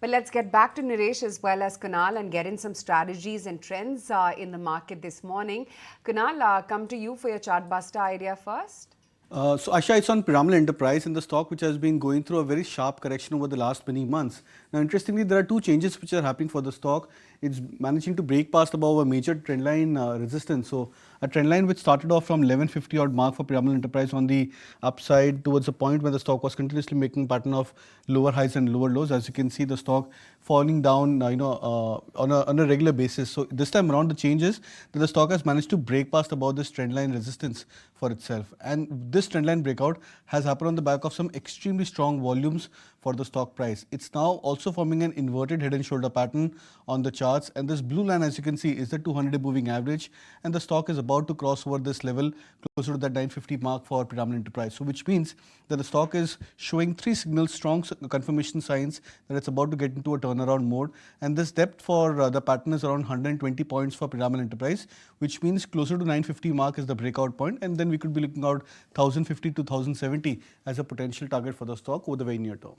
But let's get back to Naresh as well as Kunal and get in some strategies and trends in the market this morning. Kunal, come to you for your Chartbuster idea first. So Asha, it's on Piramal Enterprise in the stock which has been going through a very sharp correction over the last many months. Now, interestingly, there are two changes which are happening for the stock. It's managing to break past above a major trendline resistance. So a trendline which started off from 1150 odd mark for Piramal Enterprise on the upside towards a point where the stock was continuously making pattern of lower highs and lower lows. As you can see, the stock falling down, on a regular basis. So this time around, the change is that the stock has managed to break past above this trendline resistance for itself. And this trendline breakout has happened on the back of some extremely strong volumes for the stock price. It's now also forming an inverted head and shoulder pattern on the charts, and this blue line, as you can see, is the 200-day moving average, and the stock is about to cross over this level closer to that 950 mark for Piramal Enterprise. So which means that the stock is showing three signals, strong confirmation signs that it's about to get into a turnaround mode, and this depth for the pattern is around 120 points for Piramal Enterprise, which means closer to 950 mark is the breakout point, and then we could be looking out 1050 to 1070 as a potential target for the stock over the very near term.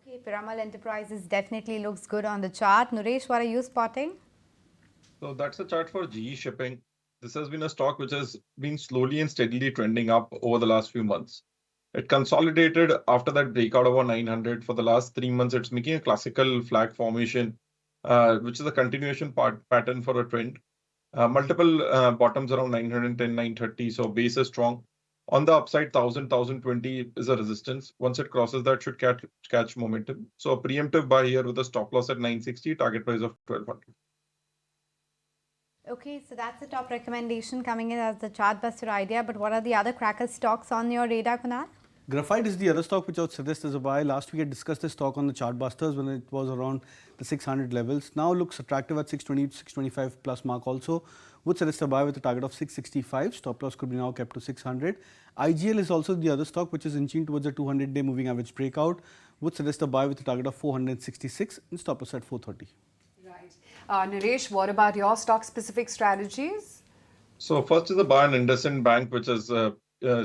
Okay, Piramal Enterprises definitely looks good on the chart. Nooresh, what are you spotting? So that's a chart for GE Shipping. This has been a stock which has been slowly and steadily trending up over the last few months. It consolidated after that breakout over 900. For the last 3 months, it's making a classical flag formation, which is a continuation pattern for a trend. Multiple bottoms around 910, 930. So base is strong. On the upside, 1000, 1020 is a resistance. Once it crosses that, should catch momentum. So a preemptive buy here with a stop loss at 960, target price of 1200. Okay, so that's the top recommendation coming in as the Chartbuster idea. But what are the other cracker stocks on your radar, Kunal? Graphite is the other stock which I would suggest as a buy. Last week I discussed this stock on the Chartbusters when it was around the 600 levels. Now looks attractive at 620 to 625 plus mark also. Would suggest a buy with a target of 665. Stop loss could be now kept to 600. IGL is also the other stock which is inching towards a 200-day moving average breakout. Would suggest a buy with a target of 466 and stop loss at 430. Right. Naresh, what about your stock-specific strategies? So first is the buy on IndusInd Bank, which has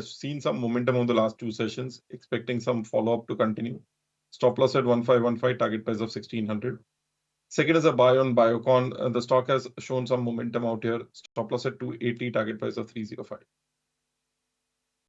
seen some momentum over the last two sessions, expecting some follow-up to continue. Stop loss at 1515, target price of 1600. Second is a buy on Biocon. The stock has shown some momentum out here. Stop loss at 280, target price of 305.